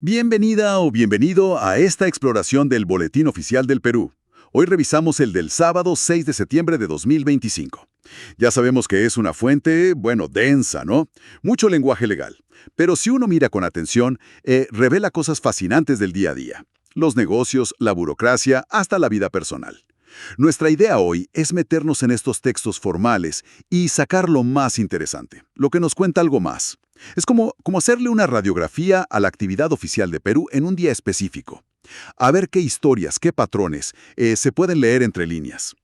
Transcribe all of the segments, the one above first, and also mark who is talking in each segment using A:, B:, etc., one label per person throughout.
A: Bienvenida o bienvenido a esta exploración del Boletín Oficial del Perú. Hoy revisamos el del sábado 6 de septiembre de 2025. Ya sabemos que es una fuente, bueno, densa, ¿no? Mucho lenguaje legal. Pero si uno mira con atención, revela cosas fascinantes del día a día. Los negocios, la burocracia, hasta la vida personal. Nuestra idea hoy es meternos en estos textos formales y sacar lo más interesante, lo que nos cuenta algo más. Es como hacerle una radiografía a la actividad oficial de Perú en un día específico. A ver qué historias, qué patrones se pueden leer entre líneas.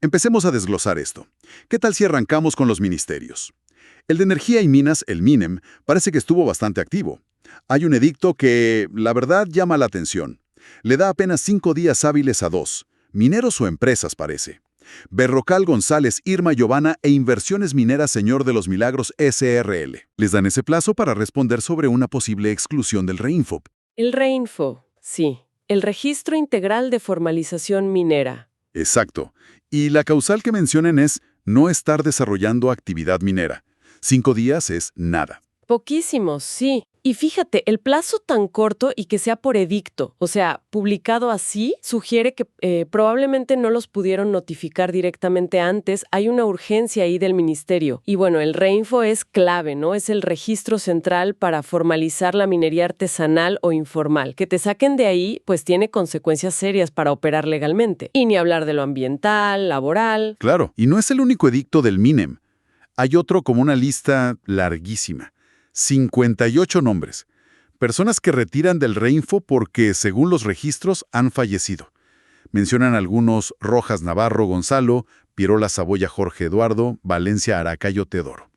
A: Empecemos a desglosar esto. ¿Qué tal si arrancamos con los ministerios? El de Energía y Minas, el MINEM, parece que estuvo bastante activo. Hay un edicto que, la verdad, llama la atención. Le da apenas 5 días hábiles a dos. Mineros o empresas, parece. Berrocal González, Irma Giovanna e Inversiones Mineras Señor de los Milagros SRL. Les dan ese plazo para responder sobre una posible exclusión del REINFO.
B: El REINFO, sí. El Registro Integral de Formalización Minera.
A: Exacto. Y la causal que mencionan es no estar desarrollando actividad minera. 5 días es nada.
B: Poquísimos, sí. Y fíjate, el plazo tan corto y que sea por edicto, o sea, publicado así, sugiere que probablemente no los pudieron notificar directamente antes. Hay una urgencia ahí del ministerio. Y bueno, el REINFO es clave, ¿no? Es el registro central para formalizar la minería artesanal o informal. Que te saquen de ahí, pues tiene consecuencias serias para operar legalmente. Y ni hablar de lo ambiental, laboral.
A: Claro, y no es el único edicto del MINEM. Hay otro como una lista larguísima. 58 nombres. Personas que retiran del REINFO porque, según los registros, han fallecido. Mencionan algunos: Rojas Navarro Gonzalo, Pirola Saboya Jorge Eduardo, Valencia Aracayo Teodoro.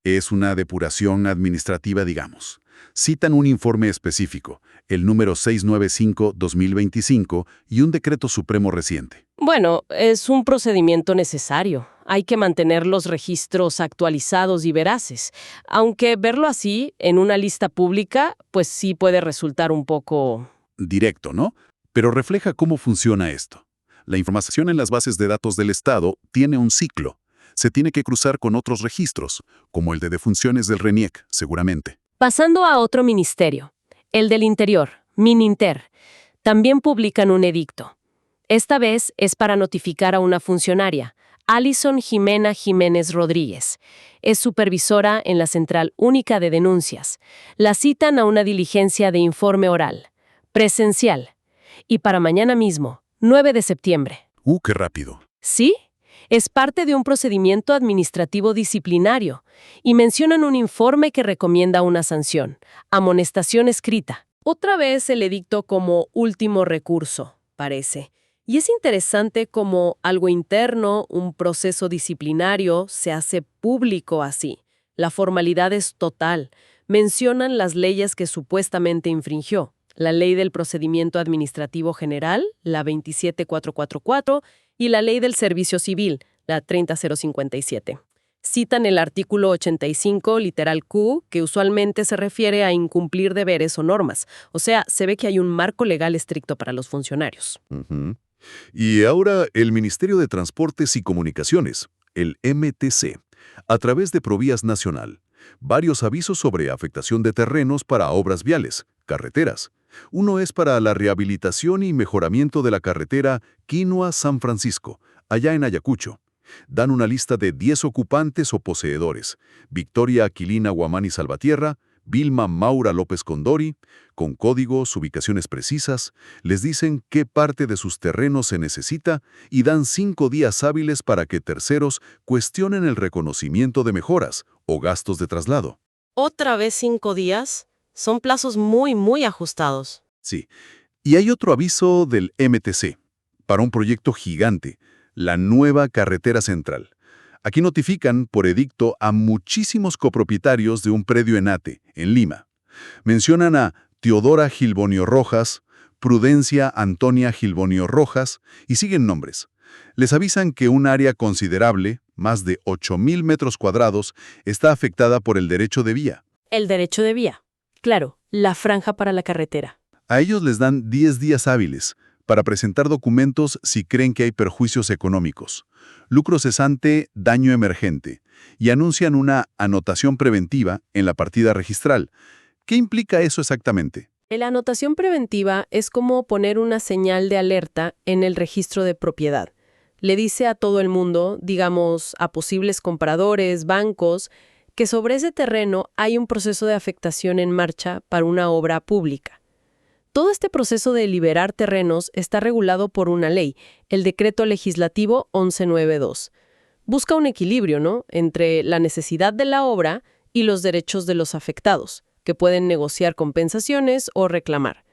A: Es una depuración administrativa, digamos. Citan un informe específico, el número 695-2025 y un decreto supremo reciente.
B: Bueno, es un procedimiento necesario. Hay que mantener los registros actualizados y veraces. Aunque verlo así, en una lista pública, pues sí puede resultar un poco...
A: Directo, ¿no? Pero refleja cómo funciona esto. La información en las bases de datos del Estado tiene un ciclo. Se tiene que cruzar con otros registros, como el de defunciones del RENIEC, seguramente.
B: Pasando a otro ministerio, el del Interior, Mininter, también publican un edicto. Esta vez es para notificar a una funcionaria, Alison Jimena Jiménez Rodríguez. Es supervisora en la Central Única de Denuncias. La citan a una diligencia de informe oral, presencial, y para mañana mismo, 9 de septiembre.
A: ¡Qué rápido!
B: ¿Sí? Es parte de un procedimiento administrativo disciplinario y mencionan un informe que recomienda una sanción, amonestación escrita. Otra vez el edicto como último recurso, parece. Y es interesante cómo algo interno, un proceso disciplinario, se hace público así. La formalidad es total. Mencionan las leyes que supuestamente infringió. La Ley del Procedimiento Administrativo General, la 27444, y la Ley del Servicio Civil, la 30057. Citan el artículo 85, literal Q, que usualmente se refiere a incumplir deberes o normas. O sea, se ve que hay un marco legal estricto para los funcionarios.
A: Y ahora el Ministerio de Transportes y Comunicaciones, el MTC, a través de Provías Nacional, varios avisos sobre afectación de terrenos para obras viales, carreteras. Uno es para la rehabilitación y mejoramiento de la carretera Quinoa-San Francisco, allá en Ayacucho. Dan una lista de 10 ocupantes o poseedores: Victoria Aquilina Guamani Salvatierra, Vilma Maura López Condori, con códigos, ubicaciones precisas. Les dicen qué parte de sus terrenos se necesita y dan 5 días hábiles para que terceros cuestionen el reconocimiento de mejoras o gastos de traslado.
B: ¿Otra vez 5 días? Son plazos muy ajustados.
A: Sí. Y hay otro aviso del MTC, para un proyecto gigante, la nueva carretera central. Aquí notifican por edicto a muchísimos copropietarios de un predio en Ate, en Lima. Mencionan a Teodora Gilbonio Rojas, Prudencia Antonia Gilbonio Rojas, y siguen nombres. Les avisan que un área considerable, más de 8,000 metros cuadrados, está afectada por el derecho de vía.
B: El derecho de vía. Claro, la franja para la carretera.
A: A ellos les dan 10 días hábiles para presentar documentos si creen que hay perjuicios económicos, lucro cesante, daño emergente, y anuncian una anotación preventiva en la partida registral. ¿Qué implica eso exactamente?
B: La anotación preventiva es como poner una señal de alerta en el registro de propiedad. Le dice a todo el mundo, digamos, a posibles compradores, bancos, que sobre ese terreno hay un proceso de afectación en marcha para una obra pública. Todo este proceso de liberar terrenos está regulado por una ley, el Decreto Legislativo 1192. Busca un equilibrio, ¿no?, entre la necesidad de la obra y los derechos de los afectados, que pueden negociar compensaciones o reclamar.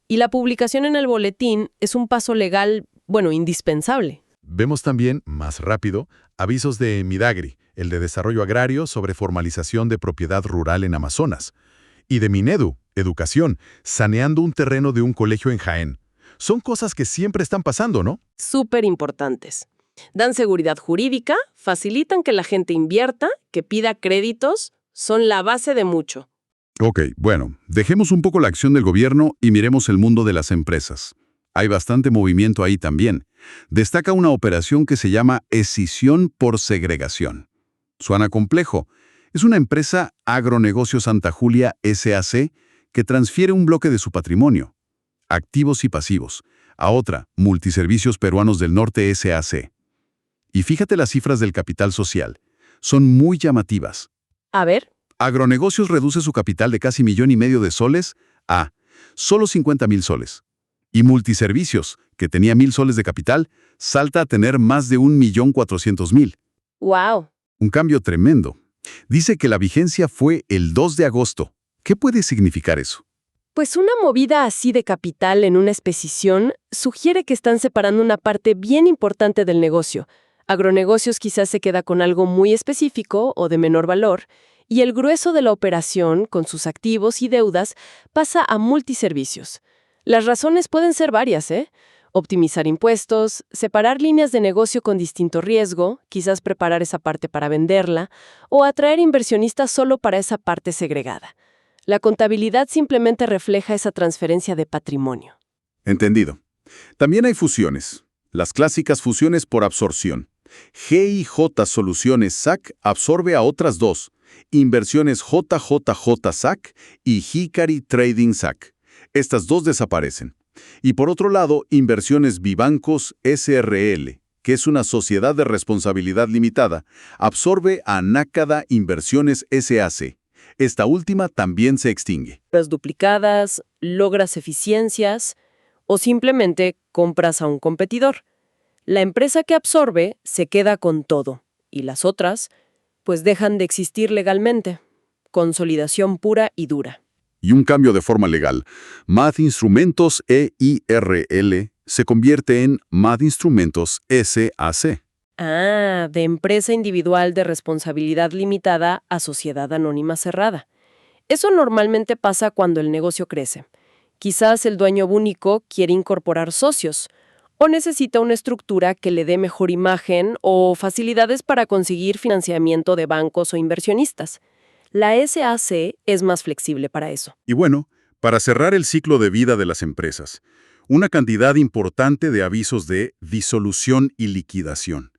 B: Y la publicación en el boletín es un paso legal, indispensable.
A: Vemos también, más rápido, avisos de Midagri, el de Desarrollo Agrario sobre formalización de propiedad rural en Amazonas, y de Minedu, Educación, saneando un terreno de un colegio en Jaén. Son cosas que siempre están pasando, ¿no?
B: Súper importantes. Dan seguridad jurídica, facilitan que la gente invierta, que pida créditos, son la base de mucho.
A: Ok, bueno, dejemos un poco la acción del gobierno y miremos el mundo de las empresas. Hay bastante movimiento ahí también. Destaca una operación que se llama escisión por segregación. Suena complejo. Es una empresa Agronegocio Santa Julia SAC que transfiere un bloque de su patrimonio, activos y pasivos, a otra, Multiservicios Peruanos del Norte SAC. Y fíjate las cifras del capital social. Son muy llamativas.
B: A ver.
A: Agronegocios reduce su capital de casi 1,5 millones de soles a solo 50,000 soles. Y Multiservicios, que tenía 1,000 soles de capital, salta a tener más de 1,400,000.
B: ¡Wow!
A: Un cambio tremendo. Dice que la vigencia fue el 2 de agosto. ¿Qué puede significar eso?
B: Pues una movida así de capital en una especiación sugiere que están separando una parte bien importante del negocio. Agronegocios quizás se queda con algo muy específico o de menor valor, y el grueso de la operación, con sus activos y deudas, pasa a Multiservicios. Las razones pueden ser varias, ¿eh? Optimizar impuestos, separar líneas de negocio con distinto riesgo, quizás preparar esa parte para venderla, o atraer inversionistas solo para esa parte segregada. La contabilidad simplemente refleja esa transferencia de patrimonio.
A: Entendido. También hay fusiones. Las clásicas fusiones por absorción. GIJ Soluciones SAC absorbe a otras dos, Inversiones JJJ SAC y Hikari Trading SAC. Estas dos desaparecen. Y por otro lado, Inversiones Vivancos SRL, que es una sociedad de responsabilidad limitada, absorbe a Nácada Inversiones SAC. Esta última también se extingue.
B: Las duplicadas, logras eficiencias o simplemente compras a un competidor. La empresa que absorbe se queda con todo y las otras, pues dejan de existir legalmente. Consolidación pura y dura.
A: Y un cambio de forma legal. MAD Instrumentos EIRL se convierte en MAD Instrumentos SAC.
B: Ah, de empresa individual de responsabilidad limitada a sociedad anónima cerrada. Eso normalmente pasa cuando el negocio crece. Quizás el dueño único quiere incorporar socios o necesita una estructura que le dé mejor imagen o facilidades para conseguir financiamiento de bancos o inversionistas. La SAC es más flexible para eso.
A: Y bueno, para cerrar el ciclo de vida de las empresas, una cantidad importante de avisos de disolución y liquidación.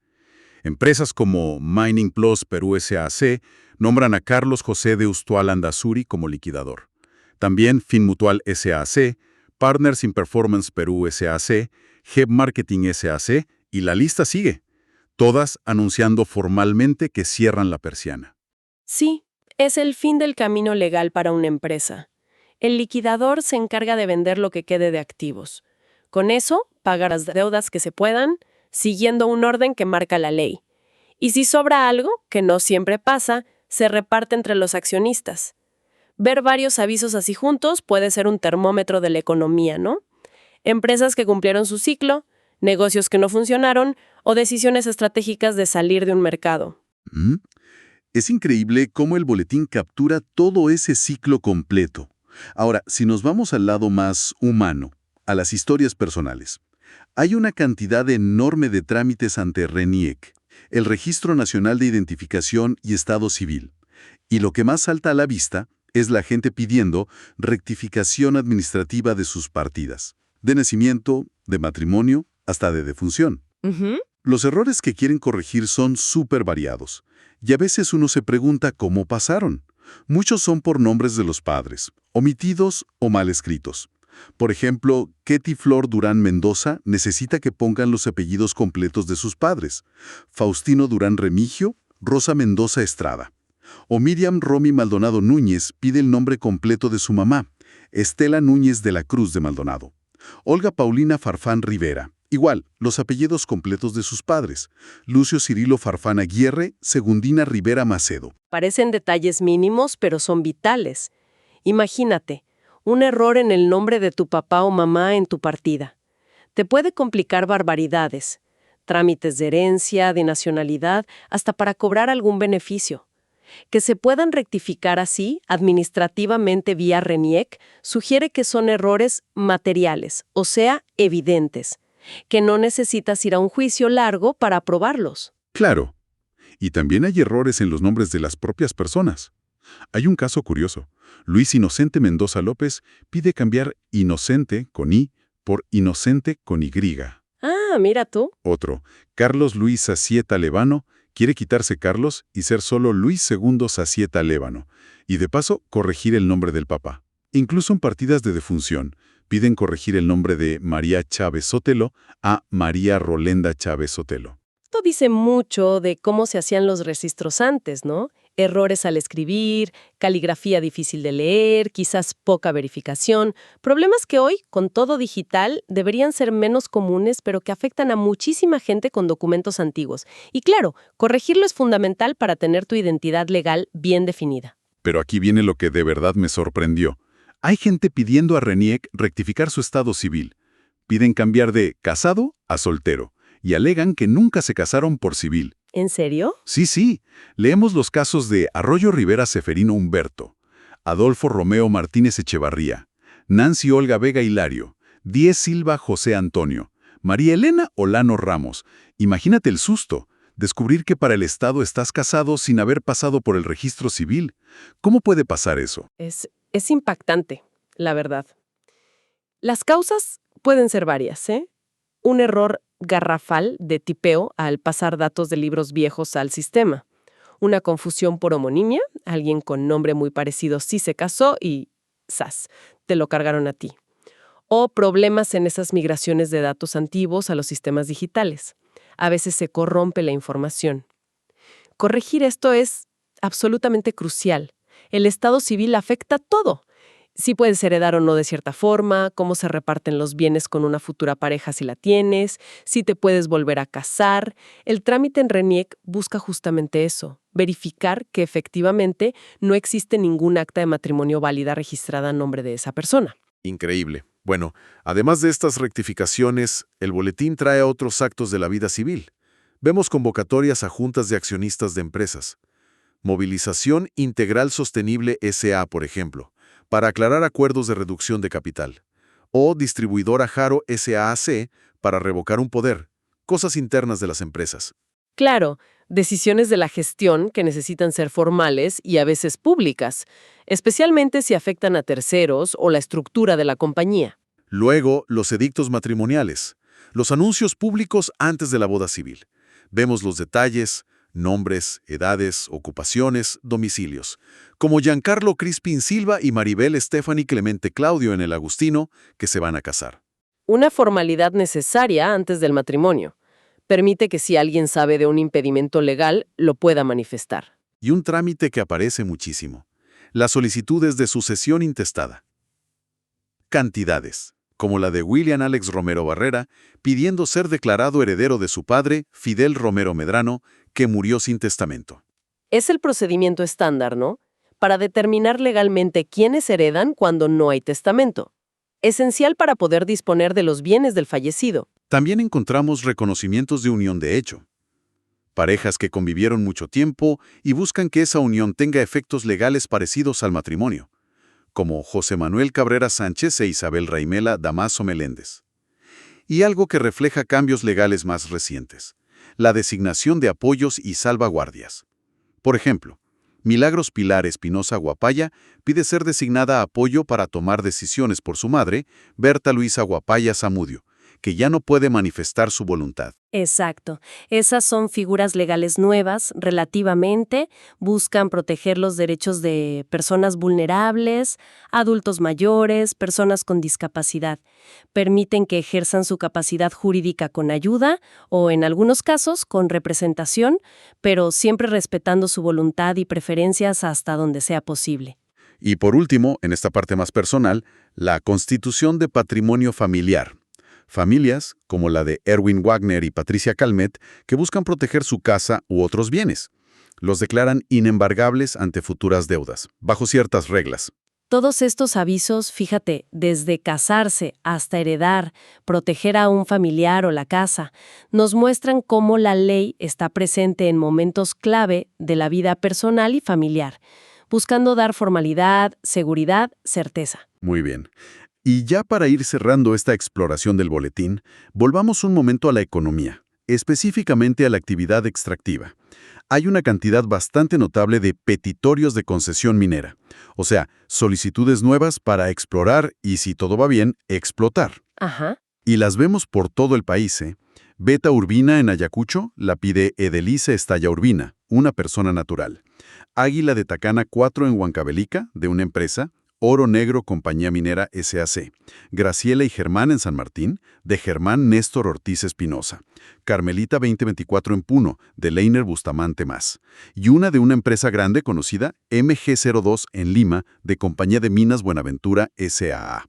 A: Empresas como Mining Plus Perú SAC nombran a Carlos José de Ustual Andazuri como liquidador. También Finmutual SAC, Partners in Performance Perú SAC, Heb Marketing SAC y la lista sigue, todas anunciando formalmente que cierran la persiana.
B: Sí, es el fin del camino legal para una empresa. El liquidador se encarga de vender lo que quede de activos. Con eso, pagar las deudas que se puedan, siguiendo un orden que marca la ley. Y si sobra algo, que no siempre pasa, se reparte entre los accionistas. Ver varios avisos así juntos puede ser un termómetro de la economía, ¿no? Empresas que cumplieron su ciclo, negocios que no funcionaron o decisiones estratégicas de salir de un mercado.
A: Es increíble cómo el boletín captura todo ese ciclo completo. Ahora, si nos vamos al lado más humano, a las historias personales, hay una cantidad enorme de trámites ante RENIEC, el Registro Nacional de Identificación y Estado Civil. Y lo que más salta a la vista es la gente pidiendo rectificación administrativa de sus partidas, de nacimiento, de matrimonio, hasta de defunción. Los errores que quieren corregir son súper variados, y a veces uno se pregunta cómo pasaron. Muchos son por nombres de los padres, omitidos o mal escritos. Por ejemplo, Ketty Flor Durán Mendoza necesita que pongan los apellidos completos de sus padres. Faustino Durán Remigio, Rosa Mendoza Estrada. O Miriam Romy Maldonado Núñez pide el nombre completo de su mamá, Estela Núñez de la Cruz de Maldonado. Olga Paulina Farfán Rivera. Igual, los apellidos completos de sus padres. Lucio Cirilo Farfán Aguirre, Segundina Rivera Macedo.
B: Parecen detalles mínimos, pero son vitales. Imagínate, un error en el nombre de tu papá o mamá en tu partida. Te puede complicar barbaridades, trámites de herencia, de nacionalidad, hasta para cobrar algún beneficio. Que se puedan rectificar así, administrativamente vía RENIEC, sugiere que son errores materiales, o sea, evidentes, que no necesitas ir a un juicio largo para aprobarlos.
A: Claro. Y también hay errores en los nombres de las propias personas. Hay un caso curioso. Luis Inocente Mendoza López pide cambiar Inocente con I por Inocente con Y.
B: Ah, mira tú.
A: Otro, Carlos Luis Sacieta Levano, quiere quitarse Carlos y ser solo Luis II Sacieta Lévano, y de paso corregir el nombre del papá. Incluso en partidas de defunción, piden corregir el nombre de María Chávez Sotelo a María Rolenda Chávez Sotelo.
B: Esto dice mucho de cómo se hacían los registros antes, ¿no? Errores al escribir, caligrafía difícil de leer, quizás poca verificación, problemas que hoy, con todo digital, deberían ser menos comunes, pero que afectan a muchísima gente con documentos antiguos. Y claro, corregirlo es fundamental para tener tu identidad legal bien definida.
A: Pero aquí viene lo que de verdad me sorprendió. Hay gente pidiendo a RENIEC rectificar su estado civil. Piden cambiar de casado a soltero y alegan que nunca se casaron por civil.
B: ¿En serio?
A: Sí. Leemos los casos de Arroyo Rivera Seferino Humberto, Adolfo Romeo Martínez Echevarría, Nancy Olga Vega Hilario, Diez Silva José Antonio, María Elena Olano Ramos. Imagínate el susto, descubrir que para el Estado estás casado sin haber pasado por el registro civil. ¿Cómo puede pasar eso?
B: Es impactante, la verdad. Las causas pueden ser varias, ¿eh? Un error garrafal de tipeo al pasar datos de libros viejos al sistema. Una confusión por homonimia, alguien con nombre muy parecido sí se casó y ¡zas!, te lo cargaron a ti. O problemas en esas migraciones de datos antiguos a los sistemas digitales. A veces se corrompe la información. Corregir esto es absolutamente crucial. El estado civil afecta todo. Si puedes heredar o no de cierta forma, cómo se reparten los bienes con una futura pareja si la tienes, si te puedes volver a casar. El trámite en RENIEC busca justamente eso, verificar que efectivamente no existe ningún acta de matrimonio válida registrada a nombre de esa persona.
C: Increíble. Bueno, además de estas rectificaciones, el boletín trae otros actos de la vida civil. Vemos convocatorias a juntas de accionistas de empresas. Movilización Integral Sostenible S.A., por ejemplo, para aclarar acuerdos de reducción de capital. O Distribuidora Jaro S.A.A.C. para revocar un poder. Cosas internas de las empresas.
B: Claro, decisiones de la gestión que necesitan ser formales y a veces públicas, especialmente si afectan a terceros o la estructura de la compañía.
C: Luego, los edictos matrimoniales. Los anuncios públicos antes de la boda civil. Vemos los detalles, nombres, edades, ocupaciones, domicilios, como Giancarlo Crispin Silva y Maribel Stephanie Clemente Claudio en el Agustino, que se van a casar.
B: Una formalidad necesaria antes del matrimonio. Permite que si alguien sabe de un impedimento legal, lo pueda manifestar.
C: Y un trámite que aparece muchísimo. Las solicitudes de sucesión intestada. Cantidades, como la de William Alex Romero Barrera, pidiendo ser declarado heredero de su padre, Fidel Romero Medrano, que murió sin testamento.
B: Es el procedimiento estándar, ¿no? Para determinar legalmente quiénes heredan cuando no hay testamento. Esencial para poder disponer de los bienes del fallecido.
C: También encontramos reconocimientos de unión de hecho. Parejas que convivieron mucho tiempo y buscan que esa unión tenga efectos legales parecidos al matrimonio, como José Manuel Cabrera Sánchez e Isabel Raimela Damaso Meléndez. Y algo que refleja cambios legales más recientes, la designación de apoyos y salvaguardias. Por ejemplo, Milagros Pilar Espinosa Guapaya pide ser designada apoyo para tomar decisiones por su madre, Berta Luisa Guapaya Zamudio, que ya no puede manifestar su voluntad.
B: Exacto. Esas son figuras legales nuevas, relativamente, buscan proteger los derechos de personas vulnerables, adultos mayores, personas con discapacidad. Permiten que ejerzan su capacidad jurídica con ayuda o, en algunos casos, con representación, pero siempre respetando su voluntad y preferencias hasta donde sea posible.
C: Y por último, en esta parte más personal, la constitución de patrimonio familiar. Familias, como la de Erwin Wagner y Patricia Calmet, que buscan proteger su casa u otros bienes. Los declaran inembargables ante futuras deudas, bajo ciertas reglas.
B: Todos estos avisos, fíjate, desde casarse hasta heredar, proteger a un familiar o la casa, nos muestran cómo la ley está presente en momentos clave de la vida personal y familiar, buscando dar formalidad, seguridad, certeza.
C: Muy bien. Y ya para ir cerrando esta exploración del boletín, volvamos un momento a la economía, específicamente a la actividad extractiva. Hay una cantidad bastante notable de petitorios de concesión minera, o sea, solicitudes nuevas para explorar y, si todo va bien, explotar.
B: Ajá.
C: Y las vemos por todo el país, ¿eh? Beta Urbina en Ayacucho la pide Edelice Estalla Urbina, una persona natural. Águila de Tacana 4 en Huancavelica, de una empresa. Oro Negro Compañía Minera SAC. Graciela y Germán en San Martín, de Germán Néstor Ortiz Espinosa. Carmelita 2024 en Puno, de Leiner Bustamante Más. Y una de una empresa grande conocida, MG02 en Lima, de Compañía de Minas Buenaventura SAA.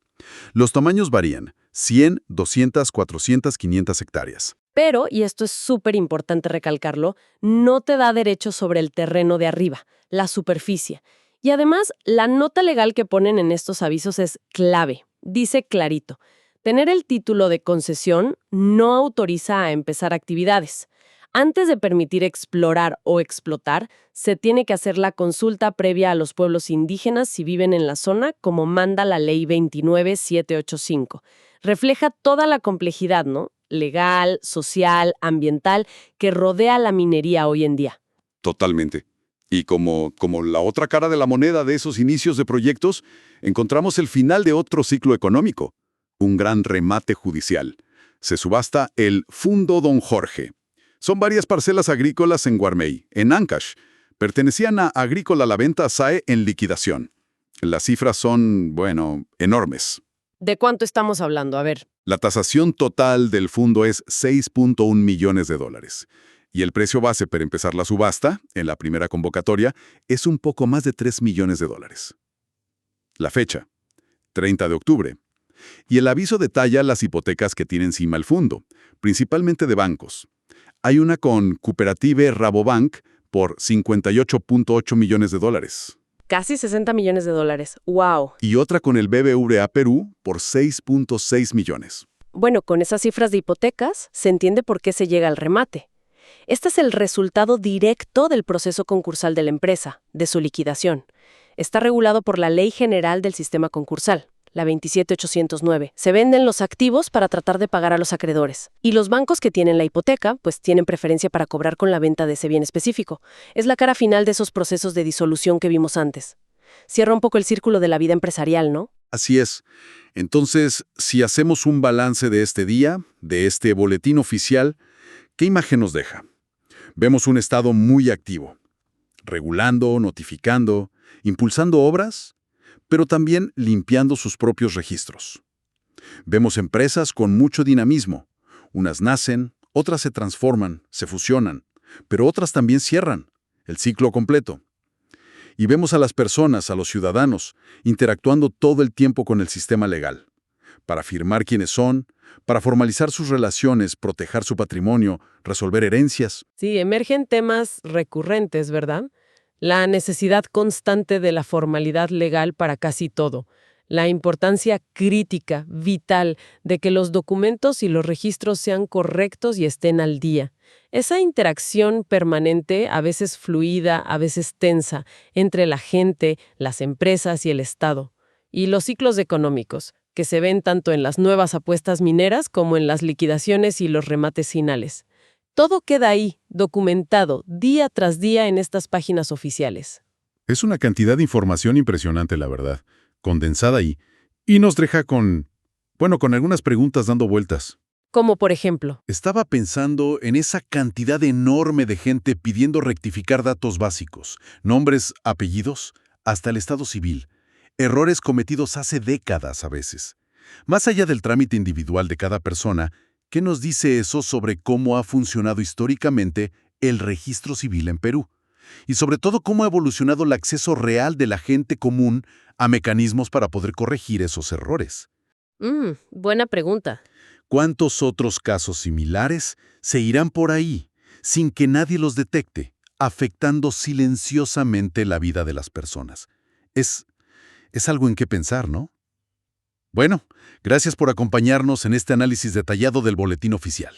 C: Los tamaños varían, 100, 200, 400, 500 hectáreas.
B: Pero, y esto es súper importante recalcarlo, no te da derecho sobre el terreno de arriba, la superficie. Y además, la nota legal que ponen en estos avisos es clave. Dice clarito, tener el título de concesión no autoriza a empezar actividades. Antes de permitir explorar o explotar, se tiene que hacer la consulta previa a los pueblos indígenas si viven en la zona, como manda la Ley 29785. Refleja toda la complejidad, ¿no? Legal, social, ambiental, que rodea la minería hoy en día.
A: Totalmente. Y como la otra cara de la moneda de esos inicios de proyectos, encontramos el final de otro ciclo económico, un gran remate judicial. Se subasta el Fundo Don Jorge. Son varias parcelas agrícolas en Guarmey, en Ancash. Pertenecían a Agrícola La Venta SAE en liquidación. Las cifras son, bueno, enormes.
B: ¿De cuánto estamos hablando? A ver.
A: La tasación total del fondo es 6.1 millones de dólares. Y el precio base para empezar la subasta, en la primera convocatoria, es un poco más de 3 millones de dólares. La fecha, 30 de octubre. Y el aviso detalla las hipotecas que tiene encima el fondo, principalmente de bancos. Hay una con Cooperative Rabobank por 58.8 millones de dólares.
B: Casi 60 millones de dólares. ¡Wow!
A: Y otra con el BBVA Perú por 6.6 millones.
B: Bueno, con esas cifras de hipotecas, se entiende por qué se llega al remate. Este es el resultado directo del proceso concursal de la empresa, de su liquidación. Está regulado por la Ley General del Sistema Concursal, la 27809. Se venden los activos para tratar de pagar a los acreedores. Y los bancos que tienen la hipoteca, pues tienen preferencia para cobrar con la venta de ese bien específico. Es la cara final de esos procesos de disolución que vimos antes. Cierra un poco el círculo de la vida empresarial, ¿no?
A: Así es. Entonces, si hacemos un balance de este día, de este boletín oficial, ¿qué imagen nos deja? Vemos un Estado muy activo, regulando, notificando, impulsando obras, pero también limpiando sus propios registros. Vemos empresas con mucho dinamismo. Unas nacen, otras se transforman, se fusionan, pero otras también cierran, el ciclo completo. Y vemos a las personas, a los ciudadanos, interactuando todo el tiempo con el sistema legal, para afirmar quiénes son, para formalizar sus relaciones, proteger su patrimonio, resolver herencias.
B: Sí, emergen temas recurrentes, ¿verdad? La necesidad constante de la formalidad legal para casi todo. La importancia crítica, vital, de que los documentos y los registros sean correctos y estén al día. Esa interacción permanente, a veces fluida, a veces tensa, entre la gente, las empresas y el Estado. Y los ciclos económicos, que se ven tanto en las nuevas apuestas mineras como en las liquidaciones y los remates finales. Todo queda ahí, documentado, día tras día en estas páginas oficiales.
D: Es una cantidad de información impresionante, la verdad, condensada ahí, y nos deja con algunas preguntas dando vueltas.
B: Como por ejemplo,
D: Estaba pensando en esa cantidad enorme de gente pidiendo rectificar datos básicos, nombres, apellidos, hasta el estado civil. Errores cometidos hace décadas a veces. Más allá del trámite individual de cada persona, ¿qué nos dice eso sobre cómo ha funcionado históricamente el registro civil en Perú? Y sobre todo, cómo ha evolucionado el acceso real de la gente común a mecanismos para poder corregir esos errores.
B: buena pregunta.
D: ¿Cuántos otros casos similares se irán por ahí, sin que nadie los detecte, afectando silenciosamente la vida de las personas? Es algo en qué pensar, ¿no? Bueno, gracias por acompañarnos en este análisis detallado del Boletín Oficial.